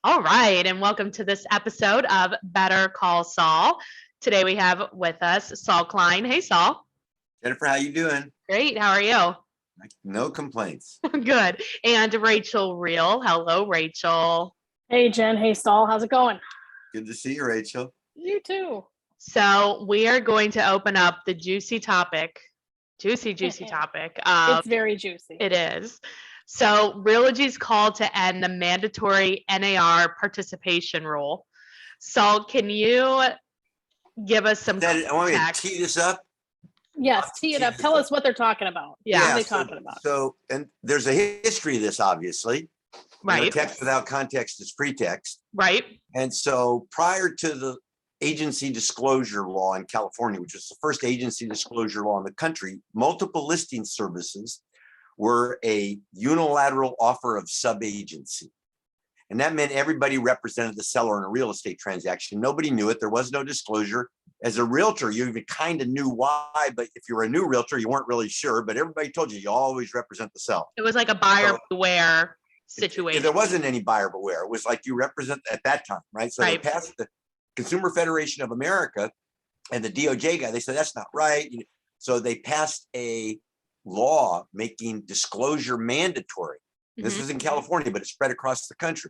All right, and welcome to this episode of Better Call Saul. Today we have with us Saul Klein. Hey, Saul. Jennifer, how you doing? Great. How are you? No complaints. Good. And Rachael Real. Hello, Rachael. Hey, Jen. Hey, Saul. How's it going? Good to see you, Rachel. You too. So we are going to open up the juicy topic. Juicy topic. It's very juicy. It is. So Realogy's call to end the mandatory NAR participation rule. Saul, can you give us some I want me to context? tee this up. Yes, tee it up. Tell us what they're talking about. Yeah. What are they talking about? So, and there's a history of this, obviously. Right. Text without context is pretext. Right. And so prior to the agency disclosure law in California, which was the first agency disclosure law in the country, multiple listing services were a unilateral offer of subagency. And that meant everybody represented the seller in a real estate transaction. Nobody knew it. There was no disclosure. As a realtor, you even kind of knew why, but if you were a new realtor, you weren't really sure, but everybody told you, you always represent the seller. It was like a buyer beware situation. There wasn't any buyer beware. It was like you represent at that time, right? So Right. They passed the Consumer Federation of America and the DOJ guy, they said, that's not right. So they passed a law making disclosure mandatory. This was in California, but it spread across the country.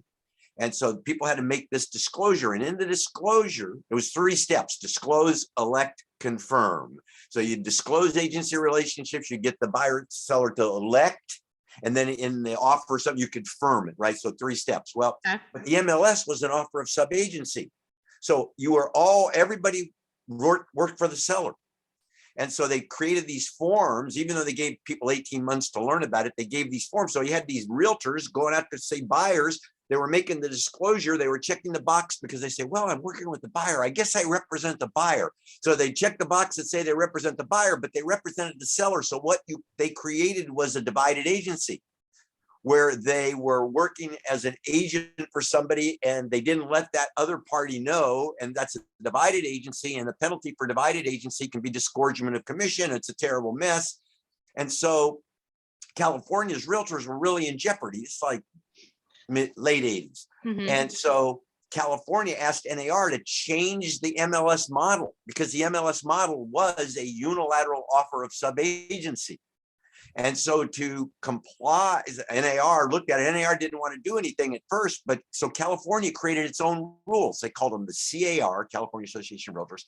And so people had to make this disclosure. And in the disclosure, it was 3 steps: disclose, elect, confirm. So you disclose agency relationships, you get the buyer seller to elect, and then in the offer of something, you confirm it, right? So 3 steps. Well, but the MLS was an offer of subagency. So everybody worked for the seller. And so they created these forms, even though they gave people 18 months to learn about it, they gave these forms. So you had these realtors going out to say buyers, they were making the disclosure, they were checking the box because they say, well, I'm working with the buyer. I guess I represent the buyer. So they check the box and say they represent the buyer, but they represented the seller. So what they created was a divided agency where they were working as an agent for somebody and they didn't let that other party know. And that's a divided agency. And the penalty for divided agency can be disgorgement of commission. It's a terrible mess. And so California's realtors were really in jeopardy. It's like late 80s. And so California asked NAR to change the MLS model because the MLS model was a unilateral offer of subagency. And so to comply, NAR looked at it. NAR didn't want to do anything at first, but so California created its own rules. They called them the CAR, California Association of Realtors,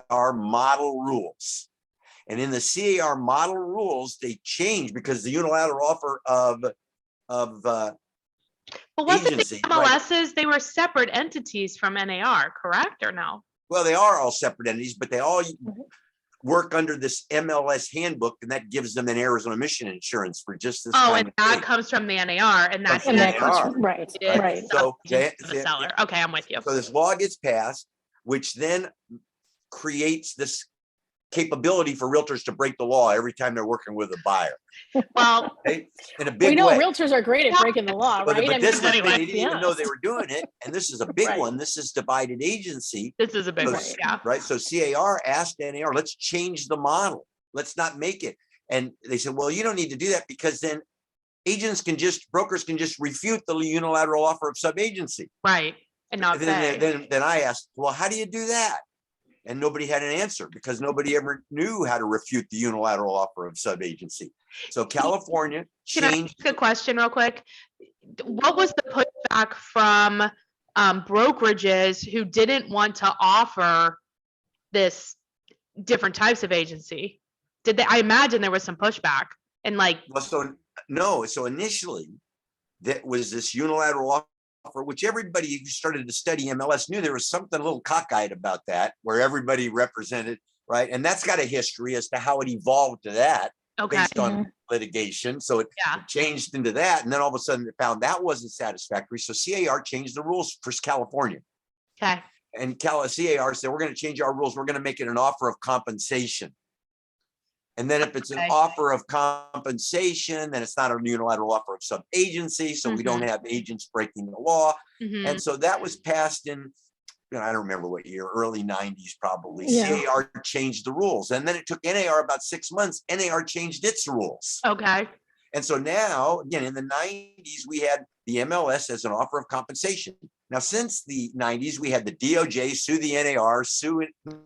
CAR model rules. And in the CAR model rules, they changed because the unilateral offer of but wasn't agency, the MLSs, they were separate entities from NAR, correct or no? Well, they are all separate entities, but they all work under this MLS handbook, and that gives them an Arizona emission insurance for just this. And that comes from the NAR, and that's right. So the seller. Okay, I'm with you. So this law gets passed, which then creates this capability for realtors to break the law every time they're working with a buyer. Well, in a big we know way. Realtors are great at breaking the law, right? But this they they didn't even know they were doing it, and this is a big one. This is divided agency. This is a big one, yeah. Right. So CAR asked NAR, let's change the model. Let's not make it. And they said, well, you don't need to do that because then brokers can just refute the unilateral offer of subagency. Right. And not then I asked, well, how do you do that? And nobody had an answer because nobody ever knew how to refute the unilateral offer of subagency. So California changed. Can I ask a question real quick? What was the pushback from brokerages who didn't want to offer this different types of agency? I imagine there was some pushback and So initially that was this unilateral offer, which everybody who started to study MLS knew there was something a little cockeyed about that, where everybody represented, right? And that's got a history as to how it evolved to that based on litigation. So it changed into that. And then all of a sudden it found that wasn't satisfactory. So CAR changed the rules for California. Okay. And CAR said, we're going to change our rules. We're going to make it an offer of compensation. And then if it's an offer of compensation, then it's not a unilateral offer of subagency. So we don't have agents breaking the law. And so that was passed in, I don't remember what year, early 90s probably. CAR changed the rules. And then it took NAR about 6 months. NAR changed its rules. Okay. And so now, again, in the 90s, we had the MLS as an offer of compensation. Now, since the 90s, we had the DOJ sue the NAR,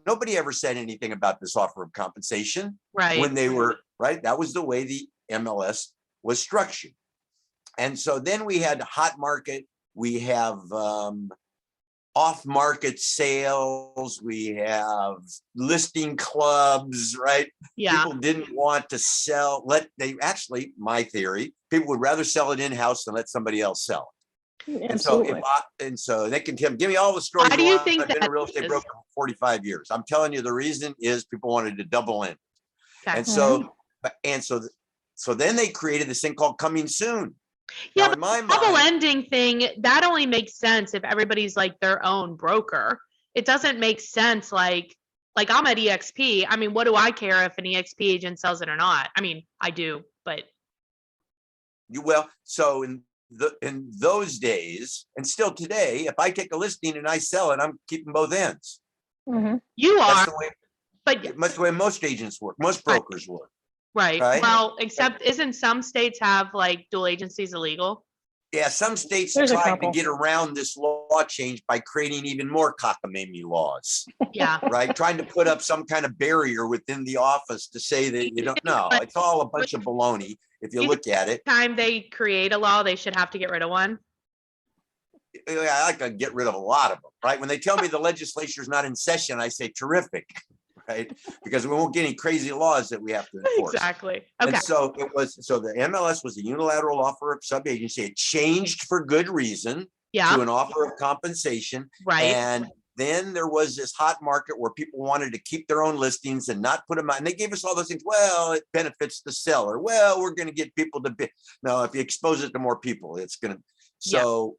nobody ever said anything about this offer of compensation Right. when they were, right? That was the way the MLS was structured. And so then we had hot market, we have off-market sales, we have listing clubs, right? Yeah. People didn't want to sell, my theory, people would rather sell it in-house than let somebody else sell it. Absolutely. And so they can give me all the stories. Why do you want. think I've been a that real estate is? broker for 45 years. I'm telling you, the reason is people wanted to double in. Okay. And so then they created this thing called coming soon. Yeah, Now, in my but double mind, ending thing, that only makes sense if everybody's like their own broker. It doesn't make sense like I'm at EXP. I mean, what do I care if an EXP agent sells it or not? I mean, I do, but so in those days, and still today, if I take a listing and I sell it, I'm keeping both ends. you That's are. the way, But that's the way most agents work, most brokers work. right. Right. Well, except isn't some states have like dual agencies illegal? Yeah, some states There's a tried to couple. get around this law change by creating even more cockamamie laws, Yeah. right? Trying to put up some kind of barrier within the office to say that you don't know. It's all a bunch of baloney if you look at it. Time they create a law, they should have to get rid of one. I like to get rid of a lot of them, right? When they tell me the legislature is not in session, I say terrific, right? Because we won't get any crazy laws that we have to enforce. Exactly. And Okay. so the MLS was a unilateral offer of sub-agency. It changed for good reason to Yeah. an offer of compensation. Right. And then there was this hot market where people wanted to keep their own listings and not put them out. And they gave us all those things. Well, it benefits the seller. Well, we're going to get people to bid. No, if you expose it to more people, it's going to. So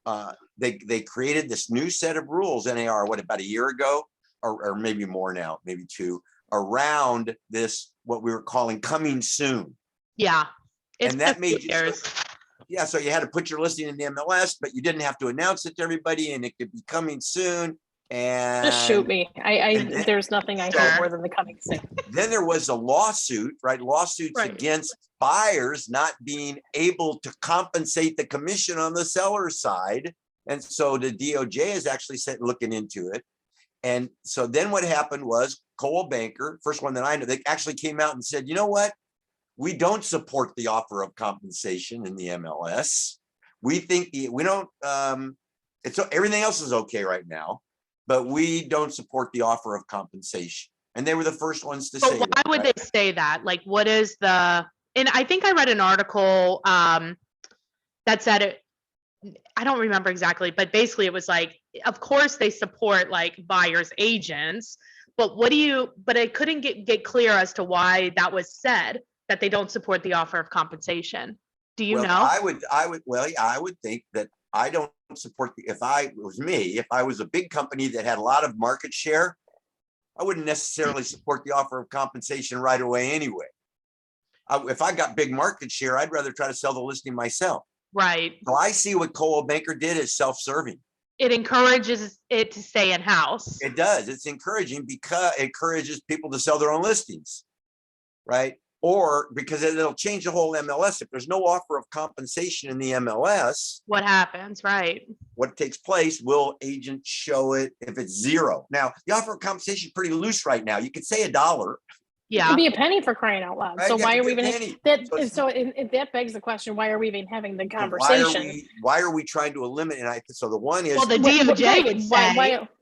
they created this new set of rules, NAR, about a year ago, or maybe more now, maybe 2, around this, what we were calling coming soon. Yeah. It's And that made years. so you had to put your listing in the MLS, but you didn't have to announce it to everybody, and it could be coming soon. And Just shoot me. There's nothing I hate more than the coming soon. then there was a lawsuit, right? Lawsuits Right. against buyers not being able to compensate the commission on the seller side. And so the DOJ is actually looking into it. And so then what happened was Coldwell Banker, first one that I know, they actually came out and said, you know what? We don't support the offer of compensation in the MLS. We think we don't, everything else is okay right now, but we don't support the offer of compensation. And they were the first ones to say But why that. would Right? they say that? Like, what is and I think I read an article that said it, I don't remember exactly, but basically it was like, of course they support like buyers agents, but but I couldn't get clear as to why that was said, that they don't support the offer of compensation. Do you know? I would think that I don't support if it was me, if I was a big company that had a lot of market share, I wouldn't necessarily support the offer of compensation right away anyway. If I got big market share, I'd rather try to sell the listing myself. Right. So I see what Coldwell Banker did as self-serving. It encourages it to stay in-house. It does. It's encouraging because it encourages people to sell their own listings, right? Or because it'll change the whole MLS. If there's no offer of compensation in the MLS, What happens, right? what takes place, will agents show it if it's 0? Now, the offer of compensation is pretty loose right now. You could say $1. It Yeah. could be a penny for crying out loud. Right? So Yeah, why it are could we be a even penny. that begs the question, why are we even having the So conversation? Why are we trying to eliminate? So the one is Well, the DOJ would say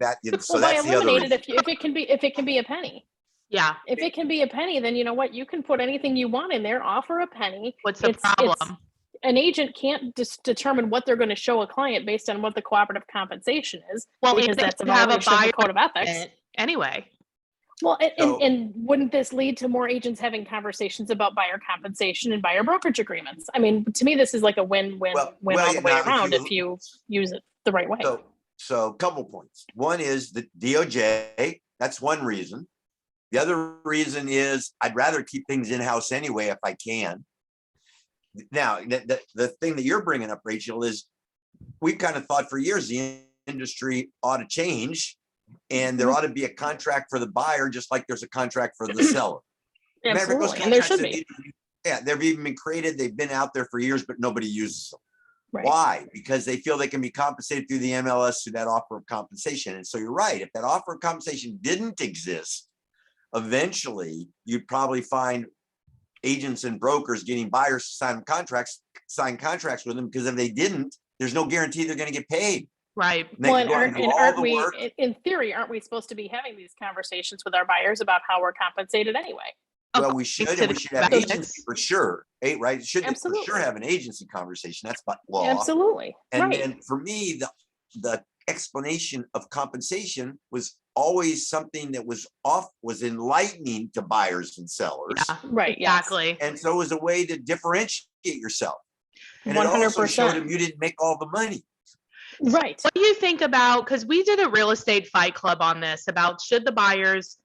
that. So Well, why that's the other eliminate it reason. if it can be a penny? yeah. If it can be a penny, then you know what? You can put anything you want in there, offer a penny. What's the problem? An agent can't just determine what they're going to show a client based on what the cooperative compensation is, Well, because if they that's a have a violation of the buyer code of ethics. Anyway. Well, So- and wouldn't this lead to more agents having conversations about buyer compensation and buyer brokerage agreements? I mean, to me, this is like a win-win all the way now, around if you use it the right way. So a couple points. One is the DOJ. That's one reason. The other reason is I'd rather keep things in-house anyway if I can. Now, the thing that you're bringing up, Rachel, is we've kind of thought for years the industry ought to change, and there ought to be a contract for the buyer, just like there's a contract for the seller. Absolutely, and there should be. Yeah, they've even been created. They've been out there for years, but nobody uses them. Right. Why? Because they feel they can be compensated through the MLS through that offer of compensation. And so you're right. If that offer of compensation didn't exist, eventually you'd probably find agents and brokers getting buyers to sign contracts with them, because if they didn't, there's no guarantee they're going to get paid. Right. And they Well, can go out and do all aren't the we, work. in theory, aren't we supposed to be having these conversations with our buyers about how we're compensated anyway? Well, we should, and we should have Benefits. agency for sure, right? Should for Absolutely. sure have an agency conversation. That's by law. Absolutely. And Right. then for me, the explanation of compensation was always something that was enlightening to buyers and sellers. Yeah, Right. Yes. exactly. And so it was a way to differentiate yourself. And it also showed them 100%. you didn't make all the money. Right. What do you think about, because we did a real estate fight club on this, about should the buyers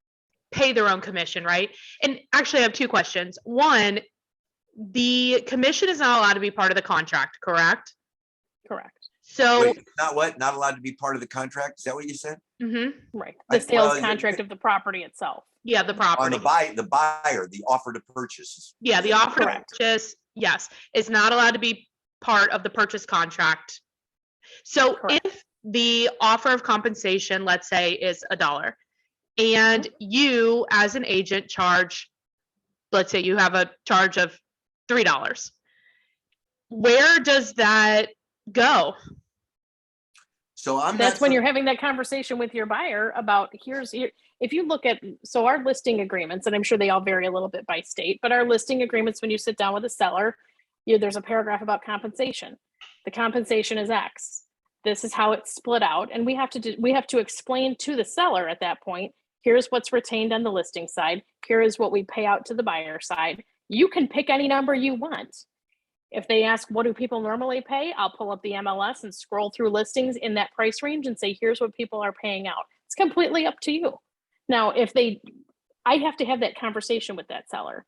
pay their own commission, right? And actually I have two questions. One, the commission is not allowed to be part of the contract, correct? Correct. So, Wait, not allowed to be part of the contract? Is that what you said? mhm, Right. I- The sales well, contract of the property itself. yeah, the On property. the buyer, the offer to purchase. Yeah, the offer to Correct. purchase, yes, is not allowed to be part of the purchase contract. So Correct. if the offer of compensation, let's say, is $1, and you as an agent charge, let's say you have a charge of $3, where does that go? So That's when you're having that conversation with your buyer about if you look at, so our listing agreements, and I'm sure they all vary a little bit by state, but our listing agreements, when you sit down with a seller, there's a paragraph about compensation. The compensation is X. This is how it's split out. And we have to explain to the seller at that point, here's what's retained on the listing side. Here is what we pay out to the buyer side. You can pick any number you want. If they ask, what do people normally pay? I'll pull up the MLS and scroll through listings in that price range and say, here's what people are paying out. It's completely up to you. Now, I have to have that conversation with that seller.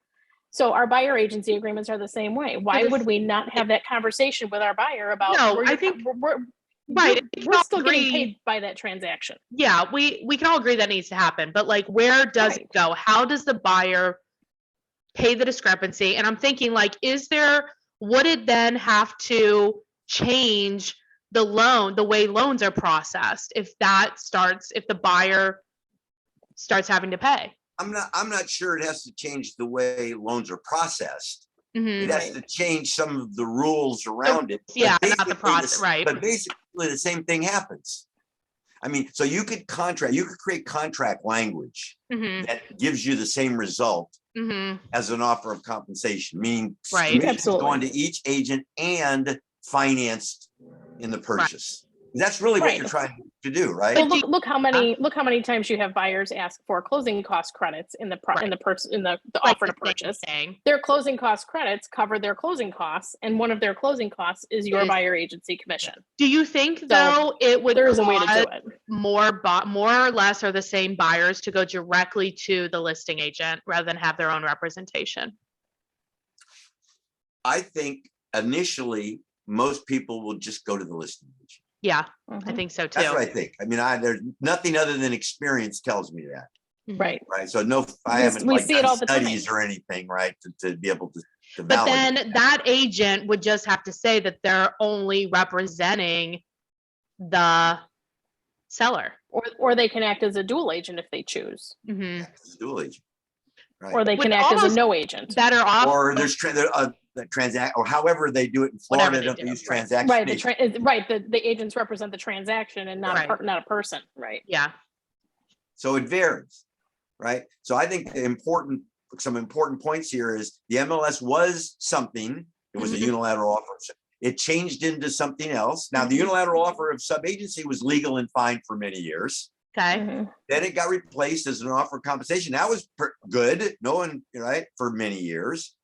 So our buyer agency agreements are the same way. Why would we not have that conversation with our buyer about, No, I think- we're Right, we can we're all still getting agree- paid by that transaction. Yeah, we can all agree that needs to happen, but like, where does it Right. go? How does the buyer pay the discrepancy? And I'm thinking, like, would it then have to change the way loans are processed if the buyer starts having to pay? I'm not sure it has to change the way loans are processed. Mhm. It has to change some of the rules around it. But Yeah, not the basically process, right. But basically the same thing happens. I mean, so you could create contract language Mhm. that gives you the same result Mhm. as an offer of compensation, meaning Right. commissions Absolutely. going to each agent and financed in the purchase. That's really what Right. you're trying to do, right? So look how many times you have buyers ask for closing cost credits in the Right. the Like offer to the same purchase. thing. Their closing cost credits cover their closing costs, and one of their closing costs is your Is- buyer agency commission. Do you think though it would There is a way to cause do it. more or less are the same buyers to go directly to the listing agent rather than have their own representation? I think initially most people will just go to the listing agent. Yeah, I Mhm. think so too. That's what I think. I mean, there's nothing other than experience tells me that, Right. right? So no, I We- haven't we like see it done all the time. studies or anything, right? To be able to But validate. then that agent would just have to say that they're only representing the seller. Or they can act as a dual agent if they choose, Mhm. It's a dual agent. Right. or they Would can act as a almost no agent. Better off. Or there's the transact, or however they do it in Whatever Florida, they don't do, they use right. transaction? Right. agent? The agents represent the transaction and not Right. not a person. Right. Yeah. So it varies, right? So I think some important points here is the MLS was something, it was a Mhm. unilateral offer. It changed into something else. Now, the Mhm. unilateral offer of sub-agency was legal and fine for many years. Okay. Mhm. Then it got replaced as an offer of compensation. That was good. No one, right, for many years.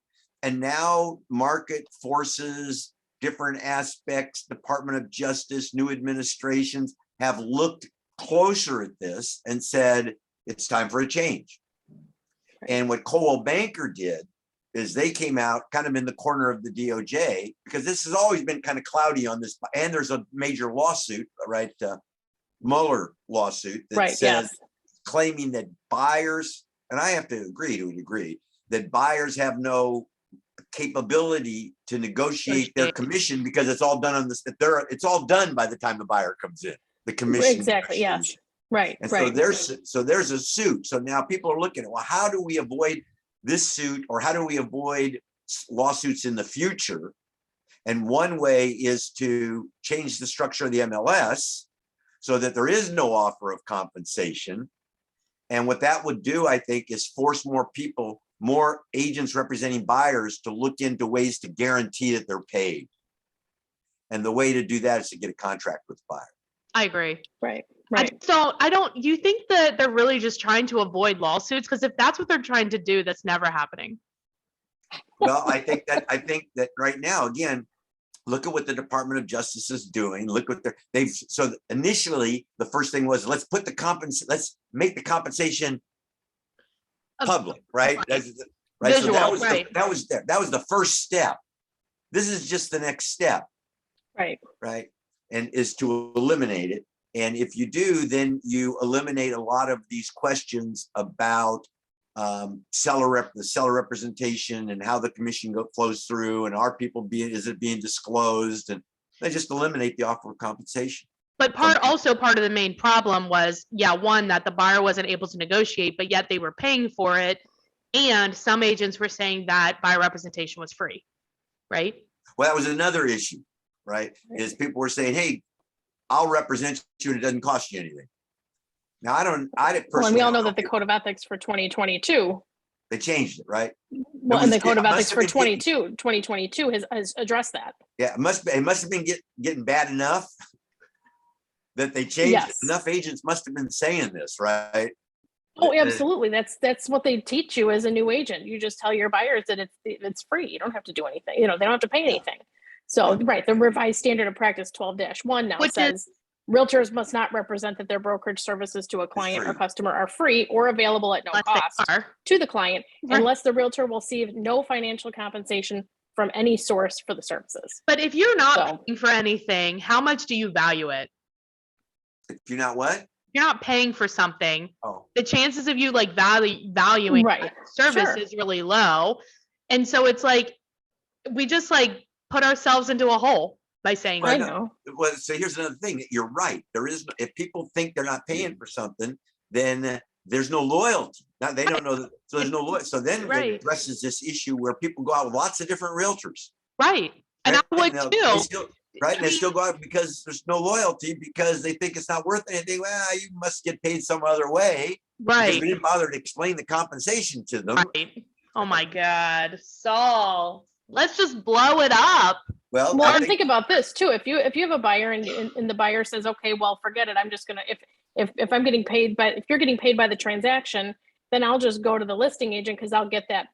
And now market forces, different aspects, Department of Justice, new administrations have looked closer at this and said, it's time for a change. And what Coldwell Banker did is they came out kind of in the corner of the DOJ, because this has always been kind of cloudy on this. And there's a major lawsuit, right? Mueller lawsuit that Right. says, Yes. claiming that buyers, and I have to agree to a degree, that buyers have no capability to negotiate their commission because it's all done on this. It's all done by the time the buyer comes in. The commission. Exactly. Yes. Right. And right. so there's a suit. So now people are looking at, well, how do we avoid this suit, or how do we avoid lawsuits in the future? And one way is to change the structure of the MLS so that there is no offer of compensation. And what that would do, I think, is force more agents representing buyers to look into ways to guarantee that they're paid. And the way to do that is to get a contract with the buyer. I agree. Right. So you think that they're really just trying to avoid lawsuits? Because if that's what they're trying to do, that's never happening. Well, I think that right now, again, look at what the Department of Justice is doing. Look what so initially the first thing was, let's make the compensation public, right? Right. Right. Visual, so right. that was the first step. This is just the next step. Right. Right. And is to eliminate it. And if you do, then you eliminate a lot of these questions about the seller representation and how the commission flows through, and is it being disclosed, and they just eliminate the offer of compensation. But part of the main problem was, one, that the buyer wasn't able to negotiate, but yet they were paying for it. And some agents were saying that buyer representation was free, right? Well, that was another issue, right? Is people were saying, hey, I'll represent you and it doesn't cost you anything. Now, I didn't personally. Well, and we all know that the Code of Ethics for 2022. They changed it, right? Well, and the Code of Ethics for 2022 has addressed that. Yeah, it must have been getting bad enough that they changed it. Enough agents must have been saying this, right? Oh, absolutely. That's what they teach you as a new agent. You just tell your buyers that it's free. You don't have to do anything. They don't have to pay anything. So, right, the revised standard of practice 12-1 now says realtors must not represent that their brokerage services to a client or customer are free or available at no cost to the client, unless the realtor will receive no financial compensation from any source for the services. But if you're not paying for anything, how much do you value it? If you're not what? You're not paying for something. The chances of you valuing that service is really low. And so it's like, we just put ourselves into a hole by saying I know. Well, so here's another thing. You're right. If people think they're not paying for something, then there's no loyalty. Now, they don't know that, so there's no loyalty. So then it addresses this issue where people go out with lots of different realtors. Right. And I would too. And they still go out because there's no loyalty, because they think it's not worth anything. Well, you must get paid some other way. Right. Because we didn't bother to explain the compensation to them. Right. Oh my God. Saul, let's just blow it up. Well, and think about this too. If you have a buyer and the buyer says, okay, well, forget it. I'm just gonna if I'm getting paid if you're getting paid by the transaction, then I'll just go to the listing agent because I'll get that.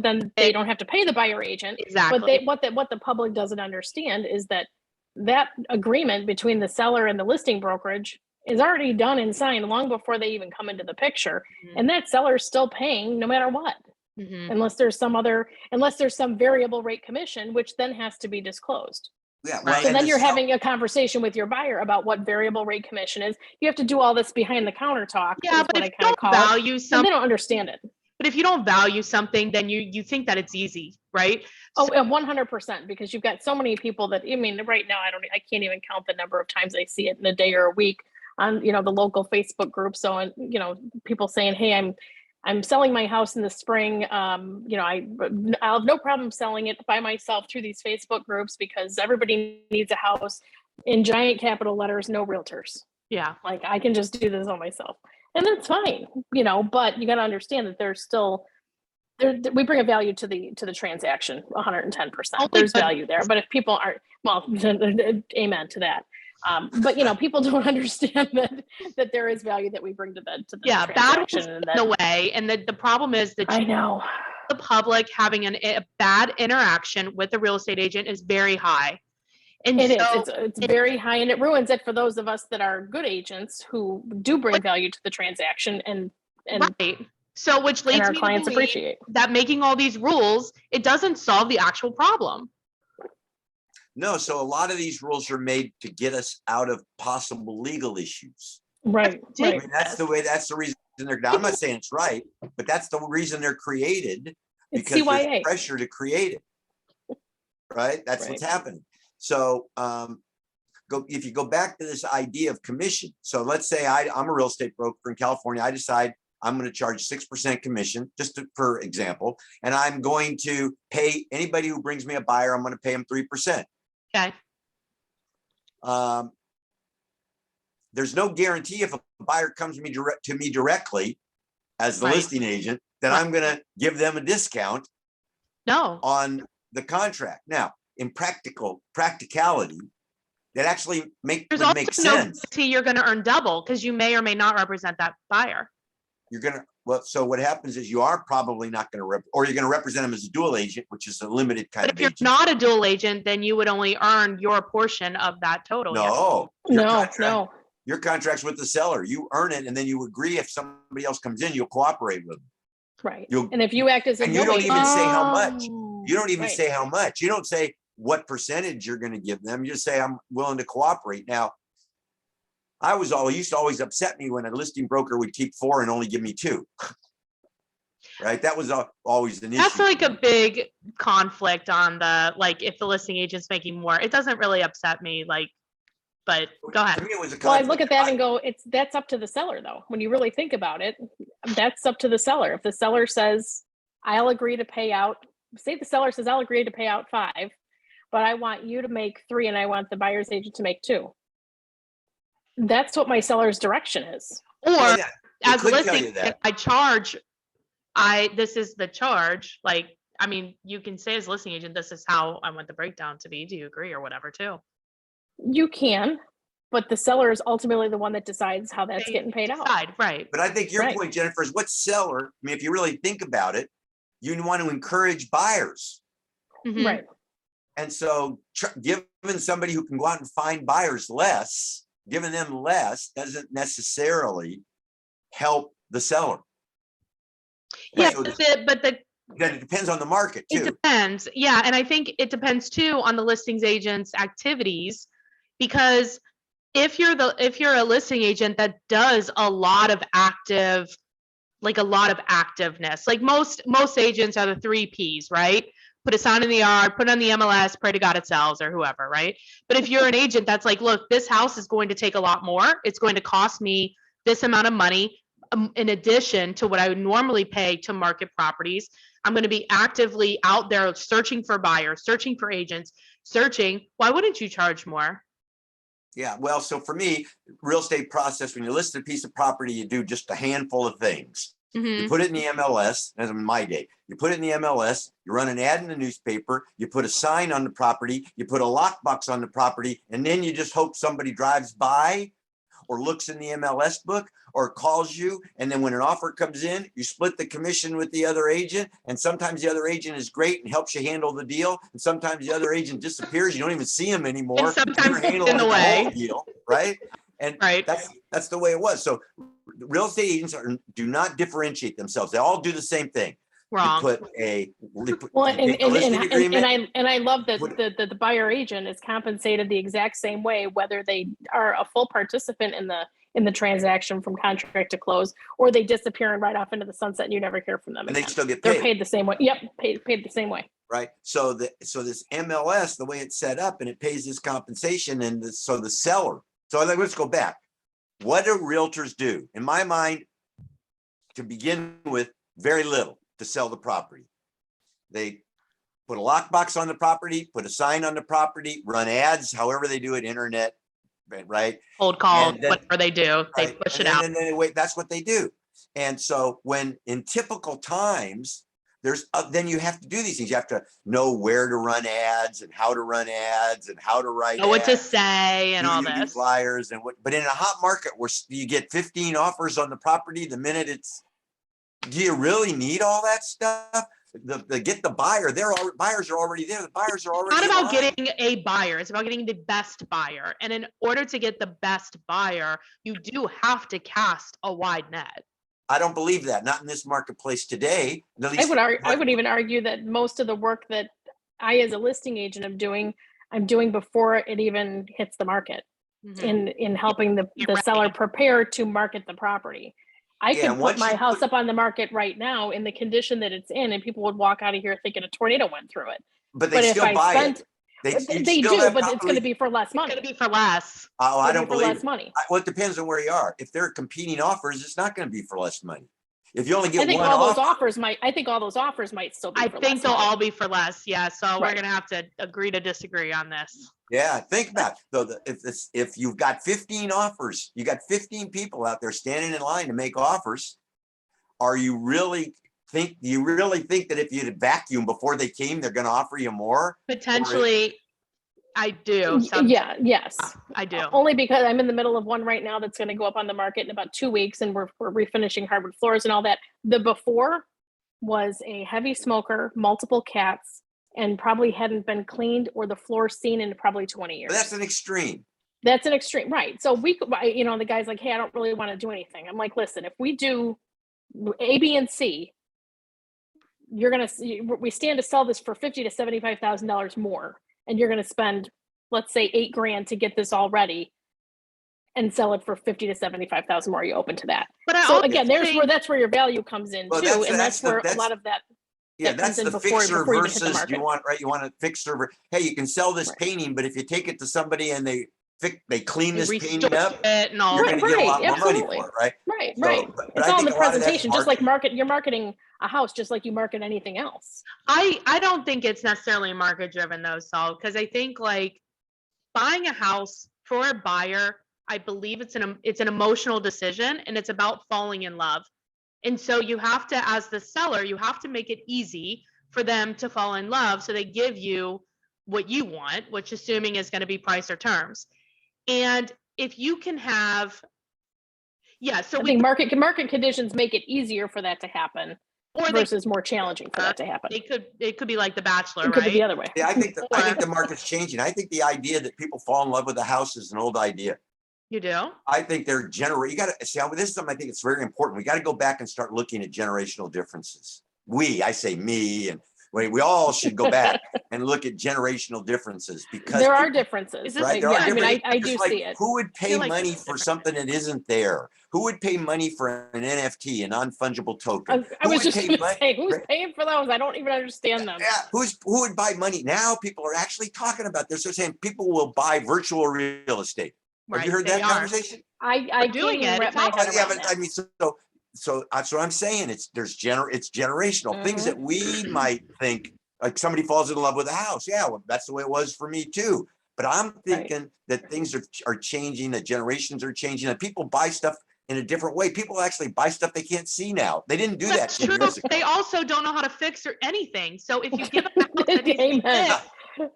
Then they don't have to pay the buyer agent. Exactly. But what the public doesn't understand is that agreement between the seller and the listing brokerage is already done and signed long before they even come into the picture, and that seller is still paying no matter what. Unless there's some variable rate commission, which then has to be disclosed. Yeah, well, so then you're having a conversation with your buyer about what variable rate commission is. You have to do all this behind the counter talk. Yeah, but if you don't value something, they don't understand it. But if you don't value something, then you think that it's easy, right? Oh, 100%, because you've got so many people that, right now, I can't even count the number of times I see it in a day or a week on, the local Facebook group. So, people saying, hey, I'm selling my house in the spring. I'll have no problem selling it by myself through these Facebook groups because everybody needs a house, in giant capital letters, no realtors. Yeah. I can just do this on myself. And that's fine, but you got to understand that there's still, we bring a value to the transaction, 110%. There's value there. But if people aren't, well, amen to that. But people don't understand that there is value that we bring to the transaction. The way, and the problem is that I know the public having a bad interaction with the real estate agent is very high. And it's very high, and it ruins it for those of us that are good agents who do bring value to the transaction and right. So which leads our me clients to believe appreciate that making all these rules, it doesn't solve the actual problem. No, so a lot of these rules are made to get us out of possible legal issues. Right. I mean, that's the reason they're, I'm not saying it's right, but that's the reason they're created. It's because there's CYA. pressure to create it. Right? That's what's happening. So if you go back to this idea of commission. So let's say I'm a real estate broker in California. I decide I'm going to charge 6% commission, for example, and I'm going to pay anybody who brings me a buyer, I'm going to pay them 3%. Okay. There's no guarantee if a buyer comes to me directly as the Right. listing agent that Right. I'm going to give them a discount No. on the contract. Now, in practicality, that actually There's would also make no sense. guarantee you're going to earn double because you may or may not represent that buyer. So what happens is you are probably not going to or you're going to represent them as a dual agent, which is a limited kind But of if you're agent. not a dual agent, then you would only earn your portion of that total. No, No. your contract's with the seller. You earn it, and then you agree if somebody else comes in, you'll cooperate with them. Right. You'll- And if you act as a and you no don't agent, even say how much. Oh. You don't even Right. say how much. You don't say what percentage you're going to give them. You just say, I'm willing to cooperate. Now, it used to always upset me when a listing broker would keep 4 and only give me 2. Right? That was always an issue. That's like a big conflict on if the listing agent's making more. It doesn't really upset me, but go ahead. To me, it was a well, I conflict. look at that and go, that's up to the seller though. When you really think about it, that's up to the seller. If the seller says, I'll agree to pay out, say the seller says, I'll agree to pay out 5, but I want you to make 3 and I want the buyer's agent to make 2. That's what my seller's direction is. Or Well, yeah, they as a could tell listing, you that. this is the charge. You can say as a listing agent, this is how I want the breakdown to be. Do you agree or whatever too? You can, but the seller is ultimately the one that decides how that's They getting paid out. decide, right? But I think your Right. point, Jennifer, is what seller, if you really think about it, you want to encourage buyers. Mhm. Right. And so giving somebody who can go out and find buyers less, giving them less doesn't necessarily help the seller. Yeah, So but then it depends on the market it too. depends. Yeah, and I think it depends too on the listings agent's activities, because if you're a listing agent that does a lot of activeness, like most agents are the 3 Ps, right? Put a sign in the yard, put it on the MLS, pray to God it sells, or whoever, right? But if you're an agent that's like, look, this house is going to take a lot more. It's going to cost me this amount of money in addition to what I would normally pay to market properties. I'm going to be actively out there searching for buyers, searching for agents, searching. Why wouldn't you charge more? Yeah, well, so for me, real estate process, when you list a piece of property, you do just a handful of things. You Mhm. put it in the MLS, as in my day, you put it in the MLS, you run an ad in the newspaper, you put a sign on the property, you put a lockbox on the property, and then you just hope somebody drives by or looks in the MLS book or calls you. And then when an offer comes in, you split the commission with the other agent. And sometimes the other agent is great and helps you handle the deal. And sometimes the other agent disappears. You don't even see him anymore. And sometimes You're handling in the the way. whole deal, right? And Right. that's the way it was. So real estate agents do not differentiate themselves. They all do the same thing. Wrong. Well, You take a listing agreement, and I love that put- the buyer agent is compensated the exact same way, whether they are a full participant in the transaction from contract to close, or they disappear and ride off into the sunset and you never hear from them and they again. still get They're paid. paid the same way. Yep, paid the same way. Right. So this MLS, the way it's set up, and it pays this compensation, and so the seller. So let's go back. What do realtors do? In my mind, to begin with, very little to sell the property. They put a lockbox on the property, put a sign on the property, run ads, however they do it, internet, right? Cold call, And then- whatever they do, they Right. push And it then- out. And then they wait. That's what they do. And so when in typical times, then you have to do these things. You have to know where to run ads and how to run ads and how to write Know what to ads, say and who all you do this. flyers and what. But in a hot market where you get 15 offers on the property the minute do you really need all that stuff? Get the buyer. Buyers are already there. The buyers are already. It's not about in line. getting a buyer. It's about getting the best buyer. And in order to get the best buyer, you do have to cast a wide net. I don't believe that. Not in this marketplace today. At I least would even argue that most of the work that I, as a listing agent, I'm doing before it even hits the market Mhm. in helping the Get seller ready. prepare to market the property. I Yeah, could put once my you house put- up on the market right now in the condition that it's in, and people would walk out of here thinking a tornado went through it. But they But if still I buy spent, it. You'd they still do, have but it's going to probably, be for less It's gonna money. be for less. oh, I It'll don't be for believe less it. money. Well, it depends on where you are. If there are competing offers, it's not going to be for less money. If you only I get think one all those offer, offers might. I think all those offers might still be. I for think less they'll money. all be for less. Yeah. So we're Right. gonna have to agree to disagree on this. yeah, think about it. So if you've got 15 offers, you got 15 people out there standing in line to make offers. Do you really think that if you vacuum before they came, they're going to offer you more? Potentially, I do. Yeah. Yes. I do. Only because I'm in the middle of one right now that's going to go up on the market in about 2 weeks, and we're refinishing hardwood floors and all that. The before was a heavy smoker, multiple cats, and probably hadn't been cleaned or the floor seen in probably 20 years. But that's an extreme. That's an extreme, right? So we could, the guy's like, hey, I don't really want to do anything. I'm like, listen, if we do A, B, and C, you're gonna see, we stand to sell this for $50,000 to $75,000 more, and you're gonna spend, let's say, $8,000 to get this all ready, and sell it for $50,000 to $75,000 more. Are you open to that? But I So also again, think, that's where your value comes in Well, too, and that's where a lot of that. Yeah, that comes that's in the before fixer you even hit the versus market. you want a fixer. Hey, you can sell this Right. painting, but if you take it to somebody and they clean they this painting restore up, it and all you're that. going to get a lot more money absolutely. for it, right? Right, So, right. but It's I all in think the a lot of that's presentation, just like marketing. you're marketing a house just like you market anything else. I don't think it's necessarily market driven though, Saul, because I think like buying a house for a buyer, I believe it's an emotional decision and it's about falling in love. And so you have to, as the seller, you have to make it easy for them to fall in love. So they give you what you want, which assuming is going to be price or terms. And if you can have, yeah, so I think market conditions make it easier for that to happen or they versus more challenging for that to happen. it could be like The Bachelor, It could be the right? other way. Yeah, I think Or- the market's changing. I think the idea that people fall in love with a house is an old idea. You do? I think they're you got to see, this is something I think it's very important. We got to go back and start looking at generational differences. I say me, and we all should go back and look at generational differences because There are differences. Is this- right? There Yeah, are I mean, different- I it's do like, see it. who would pay feel like money it's for different. something that isn't there? Who would pay money for an NFT, a non-fungible token? I Who was would just pay going to money- say, who's paying for those? I don't even understand them. Yeah, who would buy money? Now people are actually talking about this. They're saying people will buy virtual real estate. Have you heard they that are. conversation? I can't doing even it. wrap It's my all- head Yeah, around but that. I mean, so that's what I'm saying. It's generational things Mhm. that we might think like somebody falls in love with a house. Yeah, well, that's the way it was for me too. But I'm thinking that things are changing, that generations are changing, that people buy stuff in a different way. People actually buy stuff they can't see now. They didn't do that That's 10 true. years ago. They also don't know how to fix or anything. So if you give them a house that needs to be Amen. fixed,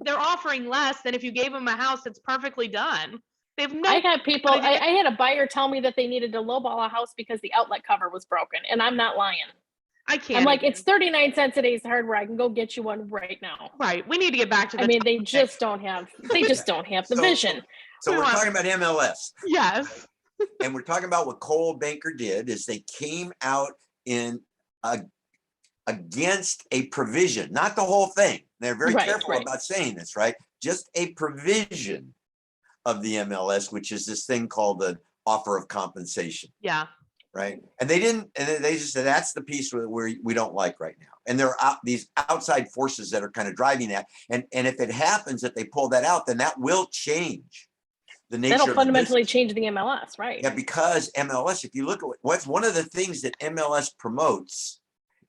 they're offering less than if you gave them a house that's perfectly done. They have no. I had people, But I had a buyer tell me that they needed to lowball a house because the outlet cover was broken, and I'm not lying. I can't. I'm like, even. it's 39 cents a day's hardware. I can go get you one right now. Right. We need to get back to the. I mean, they topic. just don't have the vision. So we're talking about MLS. Yes. And we're talking about what Cole Banker did is they came out in against a provision, not the whole thing. They're very careful about saying this, right? Just a provision of the MLS, which is this thing called the offer of compensation. Yeah. Right. And they just said that's the piece where we don't like right now. And there are these outside forces that are kind of driving that. And if it happens that they pull that out, then that will change the nature That'll of fundamentally change the MLS, right? Yeah, because MLS, if you look at what's one of the things that MLS promotes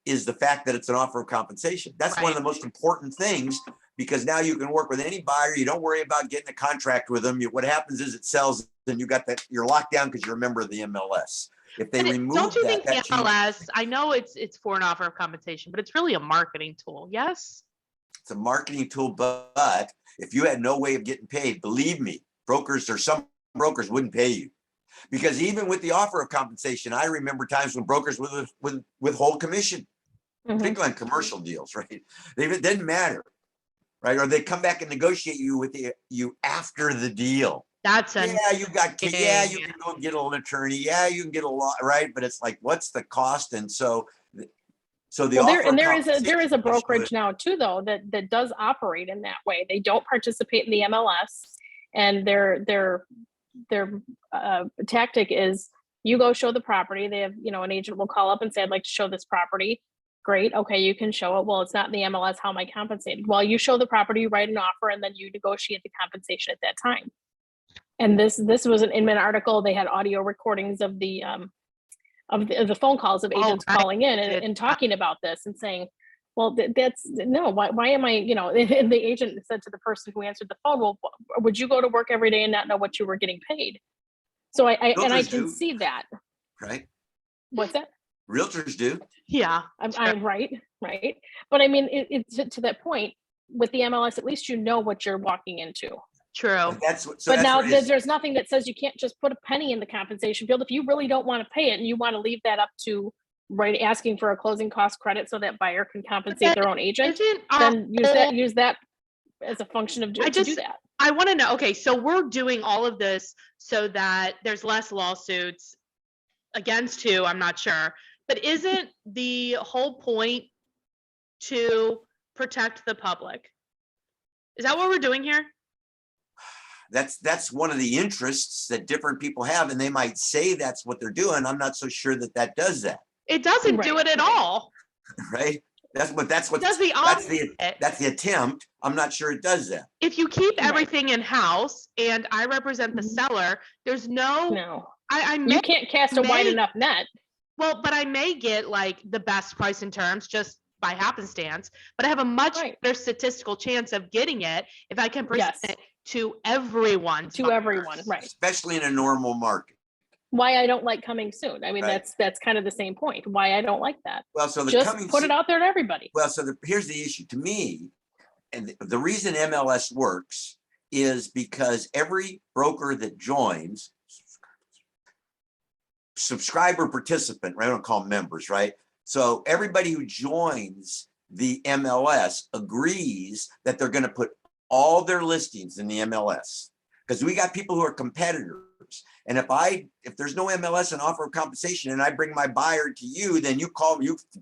is the fact that it's an offer of compensation. That's one of the most important things because now you can work with any buyer. You don't worry about getting a contract with them. What happens is it sells, and you got that you're locked down because you're a member of the MLS. If they remove don't you that, think the MLS? I know it's for an offer of compensation, but it's really a marketing tool. Yes. It's a marketing tool, but if you had no way of getting paid, believe me, some brokers wouldn't pay you. Because even with the offer of compensation, I remember times when brokers would withhold commission, particularly on commercial deals, right? It didn't matter, right? Or they come back and negotiate with you after the deal. That's you can go get an attorney. Yeah, you can get a lot, right? But it's like, what's the cost? And so the offer there is a brokerage now too, though, that does operate in that way. They don't participate in the MLS, and their tactic is You go show the property. They have, an agent will call up and say, I'd like to show this property. Great. Okay, you can show it. Well, it's not in the MLS. How am I compensated? Well, you show the property, you write an offer, and then you negotiate the compensation at that time. And this was an Inman article. They had audio recordings of the phone calls of agents right. calling in and talking about this and saying, well, that's no, why am I, and the agent said to the person who answered the phone, well, would you go to work every day and not know what you were getting paid? So I Realtors can do. see that. Right. What's that? Realtors do. Yeah. I'm right. But I mean, it's to that point with the MLS, at least you know what you're walking into. True. But that's what, But now there's nothing that says you can't just put a penny in the compensation field. If you really don't want to pay it and you want to leave that up to asking for a closing cost credit so that buyer can compensate their own agent, then use that as a function of to do that. I want to know, okay, so we're doing all of this so that there's less lawsuits against who, I'm not sure, but isn't the whole point to protect the public? Is that what we're doing here? That's one of the interests that different people have, and they might say that's what they're doing. I'm not so sure that does that. It doesn't do it at all. Right. That's what that's the attempt. I'm not sure it does that. If you keep everything in house and I represent the seller, there's no. You can't cast a wide enough net. Well, but I may get like the best price in terms just by happenstance, but I have a much better statistical chance of getting it if I can present it to everyone. Right. Especially in a normal market. Why I don't like coming soon. I mean, that's kind of the same point. Why I don't like that. Well, so just put it out there to everybody. Well, so here's the issue to me, and the reason MLS works is because every broker that joins, subscriber participant, right? I don't call them members, right? So everybody who joins the MLS agrees that they're going to put all their listings in the MLS, because we got people who are competitors. And if there's no MLS and offer of compensation and I bring my buyer to you, then you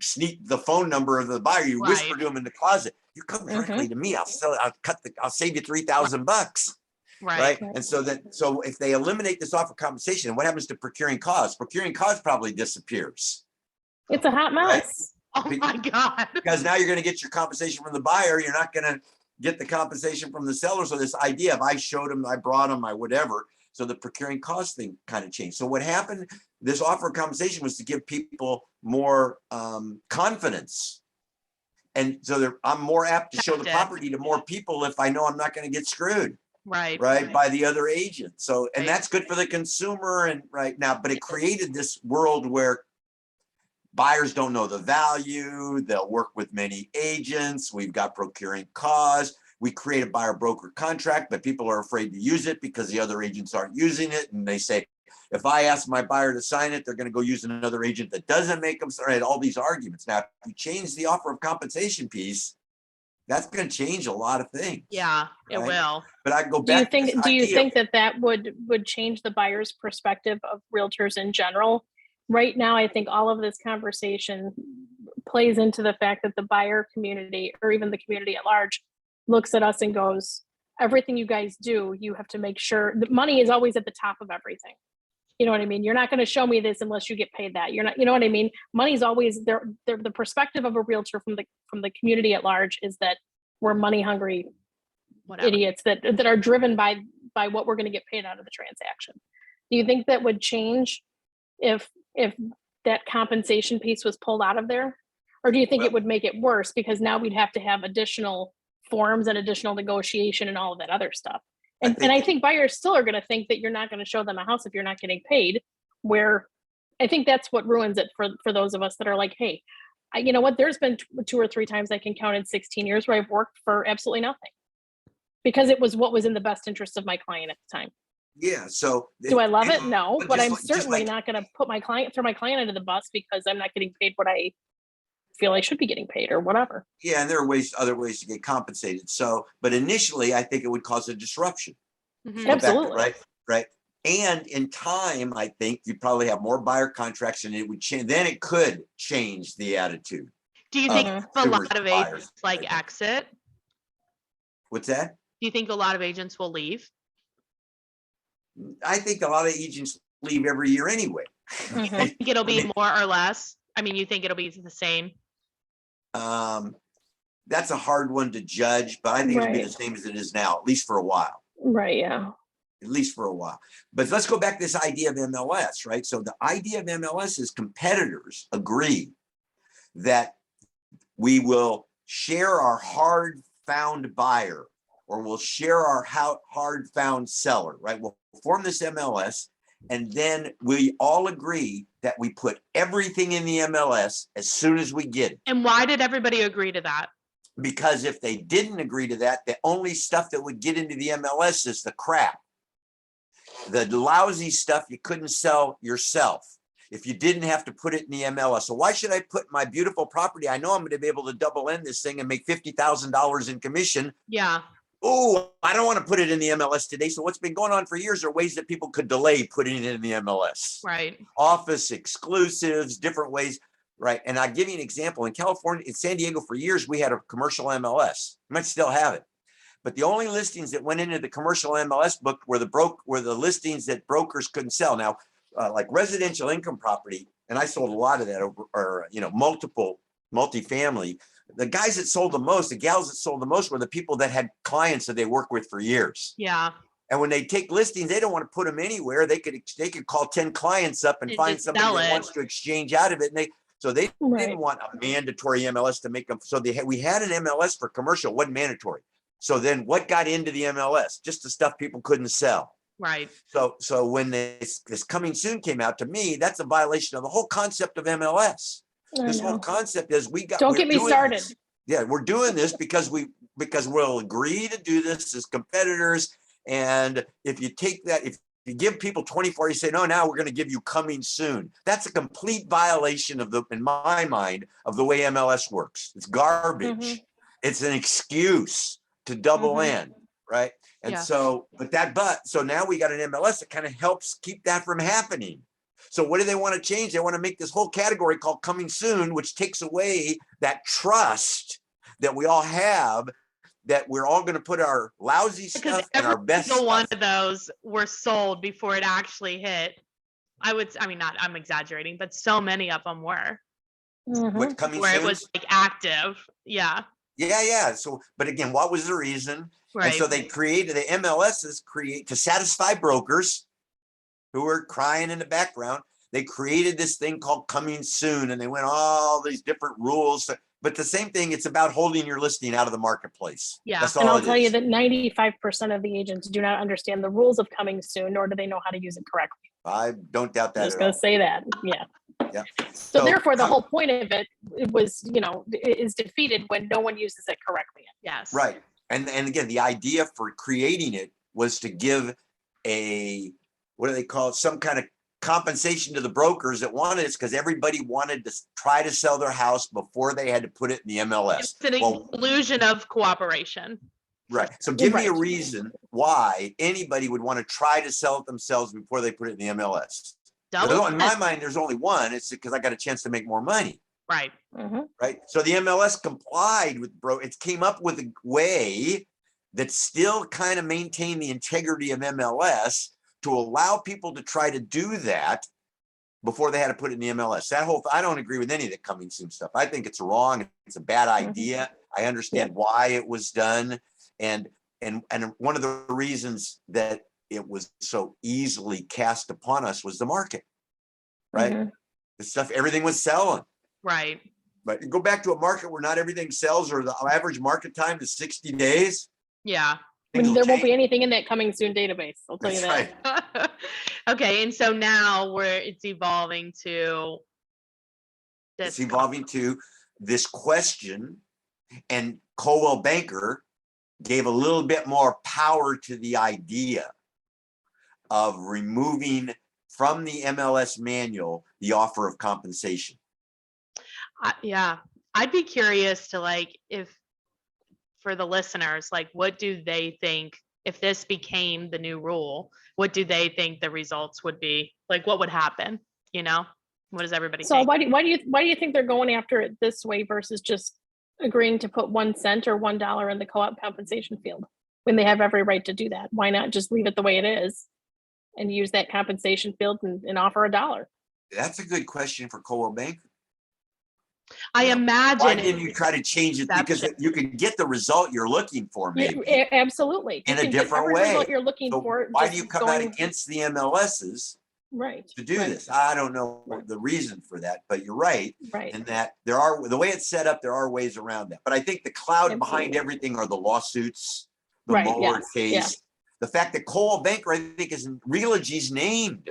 sneak the phone number of the buyer, you whisper to him in the closet, you come directly to me, I'll save you $3,000. Right. And so if they eliminate this offer of compensation, what happens to procuring cause? Procuring cause probably disappears. It's a hot mess. Right? Oh my God. Because now you're going to get your compensation from the buyer. You're not going to get the compensation from the seller. So this idea of I showed him, I brought him, I whatever. So the procuring cost thing kind of changed. So what happened, this offer of compensation was to give people more confidence. And so I'm more apt to show the property to more people if I know I'm not going to get screwed. Right. By the other agent. So, and that's good for the consumer and right now, but it created this world where buyers don't know the value. They'll work with many agents. We've got procuring cause. We create a buyer broker contract, but people are afraid to use it because the other agents aren't using it. And they say, if I ask my buyer to sign it, they're going to go use another agent that doesn't make them sign. All these arguments. Now, if you change the offer of compensation piece, that's going to change a lot of things. Yeah, it will. But I go back. Do you think that would change the buyer's perspective of realtors in general? Right now, I think all of this conversation plays into the fact that the buyer community, or even the community at large, looks at us and goes, everything you guys do, you have to make sure the money is always at the top of everything. You know what I mean? You're not going to show me this unless you get paid that. You're not, you know what I mean? Money's always there. The perspective of a realtor from the community at large is that we're money hungry idiots that are driven by what we're going to get paid out of the transaction. Do you think that would change if that compensation piece was pulled out of there? Or do you think it would make it worse because now we'd have to have additional forms and additional negotiation and all of that other stuff? And I think buyers still are going to think that you're not going to show them a house if you're not getting paid, where I think that's what ruins it for those of us that are like, hey, you know what, there's been 2 or 3 times I can count in 16 years where I've worked for absolutely nothing because it was what was in the best interest of my client at the time. Yeah. So do I love it? No, but I'm certainly not going to throw my client under the bus because I'm not getting paid what I feel I should be getting paid or whatever. Yeah, and there are other ways to get compensated. So, but initially, I think it would cause a disruption. Mm-hmm. Absolutely. Right. And in time, I think you probably have more buyer contracts, and it would change. Then it could change the attitude. Do you think a lot of agents exit? What's that? Do you think a lot of agents will leave? I think a lot of agents leave every year anyway. Mhm. I think it'll be more or less. I mean, you think it'll be the same? That's a hard one to judge, but I think it'll be the Right. same as it is now, at least for a while. Right. Yeah. At least for a while. But let's go back to this idea of MLS, right? So the idea of MLS is competitors agree that we will share our hard found buyer, or we'll share our hard found seller, right? We'll form this MLS, and then we all agree that we put everything in the MLS as soon as we get it. And why did everybody agree to that? Because if they didn't agree to that, the only stuff that would get into the MLS is the crap. The lousy stuff you couldn't sell yourself if you didn't have to put it in the MLS. So why should I put my beautiful property? I know I'm going to be able to double end this thing and make $50,000 in commission. Yeah. Oh, I don't want to put it in the MLS today. So what's been going on for years are ways that people could delay putting it in the MLS. Right. Office exclusives, different ways. Right. And I'll give you an example. In California, in San Diego, for years, we had a commercial MLS. You might still have it. But the only listings that went into the commercial MLS book were the listings that brokers couldn't sell. Now, like residential income property, and I sold a lot of that over, or multifamily. The guys that sold the most, the gals that sold the most, were the people that had clients that they worked with for years. Yeah. And when they take listings, they don't want to put them anywhere. They could call 10 clients up and find just somebody sell that it. wants to exchange out of it, and they Right. didn't want a mandatory MLS to make them. So we had an MLS for commercial, wasn't mandatory. So then what got into the MLS? Just the stuff people couldn't sell. Right. So when this coming soon came out, to me, that's a violation of the whole concept of MLS. This whole concept is Don't get me started. This. Yeah, we're doing this because we'll agree to do this as competitors. And if you take that, if you give people 24, you say, no, now we're going to give you coming soon. That's a complete violation in my mind, of the way MLS works. It's garbage. Mhm. It's an excuse to double Mhm. in, right? And Yeah. so now we got an MLS that kind of helps keep that from happening. So what do they want to change? They want to make this whole category called coming soon, which takes away that trust that we all have, that we're all going to put our lousy Because stuff and our best single one stuff. of those were sold before it actually hit. I'm exaggerating, but so many of them were, Mhm. What coming where it soon? was like active. Yeah. Yeah. So, but again, what was the reason? Right. And so they created the MLSs to satisfy brokers who were crying in the background. They created this thing called coming soon, and they went all these different rules. But the same thing, it's about holding your listing out of the marketplace. Yeah. That's And all I'll it tell you is. that 95% of the agents do not understand the rules of coming soon, nor do they know how to use it correctly. I don't doubt I'm that just at going all. to say that. Yeah. Yeah. So therefore, the whole point of it is defeated when no one uses it correctly. Yes. Right. And again, the idea for creating it was to give what do they call it? Some kind of compensation to the brokers that wanted it, because everybody wanted to try to sell their house before they had to put it in the MLS. It's an illusion of cooperation. Right. So give me a Right. reason why anybody would want to try to sell it themselves before they put it in the MLS. Double. In my mind, there's only one. It's because I got a chance to make more money. Right. Mhm. Right. So the MLS complied with it came up with a way that still kind of maintained the integrity of MLS to allow people to try to do that before they had to put it in the MLS. I don't agree with any of the coming soon stuff. I think it's wrong. It's a bad idea. I understand why it was done. And one of the reasons that it was so easily cast upon us was the market, right? Mhm. The stuff, everything was selling. Right. But go back to a market where not everything sells, or the average market time is 60 days. Yeah. things will There won't be change. anything in that coming soon database. I'll tell you That's that. right. Okay. And so now it's evolving to It's this. evolving to this question, and Coldwell Banker gave a little bit more power to the idea of removing from the MLS manual the offer of compensation. Yeah. I'd be curious to if for the listeners, what do they think if this became the new rule? What do they think the results would be? What would happen? What does everybody So think? why do you think they're going after it this way versus just agreeing to put 1 cent or $1 in the co-op compensation field when they have every right to do that? Why not just leave it the way it is and use that compensation field and offer $1? That's a good question for Coldwell Banker. I Yeah. imagine. Why didn't you try to change it? Because Exception. you can get the result you're looking for, maybe Absolutely. in You a can get different every result way. you're looking So for. why just do you come out going- against the MLSs Right. to do right, this? I don't know Right. the reason for that, but you're right. Right. And that there are, the way it's set up, there are ways around that. But I think the cloud behind Absolutely. everything are the lawsuits, the Right, Mueller yes, case, yeah. the fact that Coldwell Banker, I think, is Realogy's named.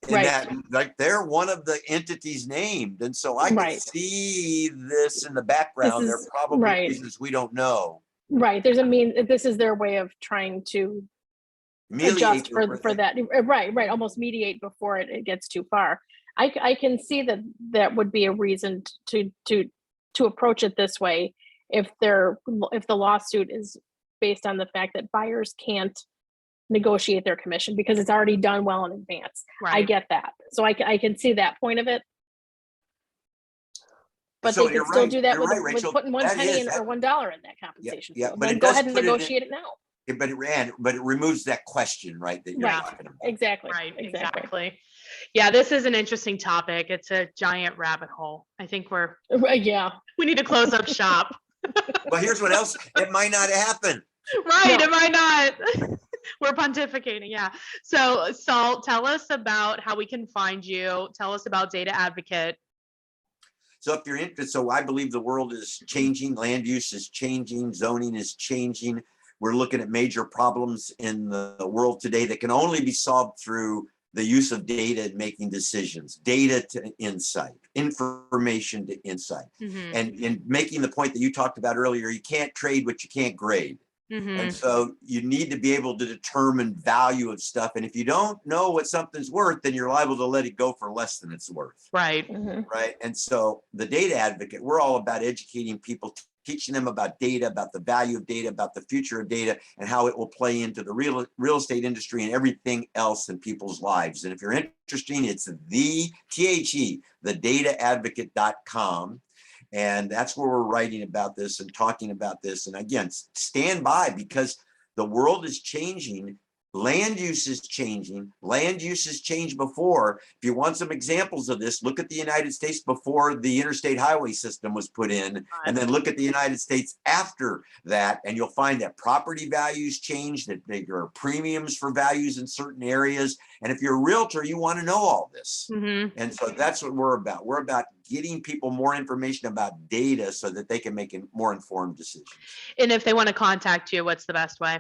And Right. that, like, they're one of the entities named. And so I can Right. see this in the background. There are is- probably right. reasons we don't know. Right. This is their way of trying to adjust for that. Right. Almost mediate before it gets too far. I can see that would be a reason to approach it this way if the lawsuit is based on the fact that buyers can't negotiate their commission because it's already done well in advance. Right. I get that. So I can see that point of it. But So they can still do that with Rachel. putting one That penny is- in that- or $1 in that compensation. yeah, fee. but Then it go does ahead and put it in- negotiate it now. But it removes that question, right? That you're Right. talking about. Exactly. Right, Exactly. exactly. Yeah, this is an interesting topic. It's a giant rabbit hole. I think Yeah. we need to close up shop. Well, here's what else. It might not happen. Right, No. am I not? We're pontificating, yeah. So Saul, tell us about how we can find you. Tell us about Data Advocate. So if you're interested, so I believe the world is changing, land use is changing, zoning is changing. We're looking at major problems in the world today that can only be solved through the use of data and making decisions, data to insight, information to insight. Mhm, And in making the point that you talked about earlier, you can't trade what you can't grade. mhm. And so you need to be able to determine value of stuff. And if you don't know what something's worth, then you're liable to let it go for less than it's worth. Right. Mhm. Right. And so the Data Advocate, we're all about educating people, teaching them about data, about the value of data, about the future of data, and how it will play into the real estate industry and everything else in people's lives. And if you're interested, it's thedataadvocate.com. And that's where we're writing about this and talking about this. And again, stand by, because the world is changing. Land use is changing. Land use has changed before. If you want some examples of this, look at the United States before the interstate highway system was put in, and then look at the United States after that, and you'll find that property values change, that there are premiums for values in certain areas. And if you're a realtor, you want to know all this. Mhm. And so that's what we're about. We're about getting people more information about data so that they can make more informed decisions. And if they want to contact you, what's the best way?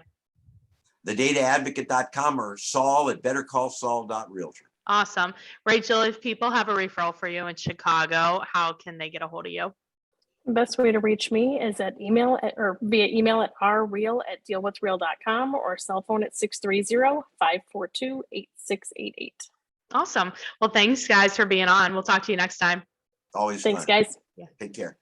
Thedataadvocate.com or Saul at bettercallsaul.realtor. Awesome. Rachel, if people have a referral for you in Chicago, how can they get a hold of you? The best way to reach me is at or via email at rreal@dealwithreal.com or cell phone at 630-542-8688. Awesome. Well, thanks guys for being on. We'll talk to you next time. Always Thanks, fun. guys. Take care.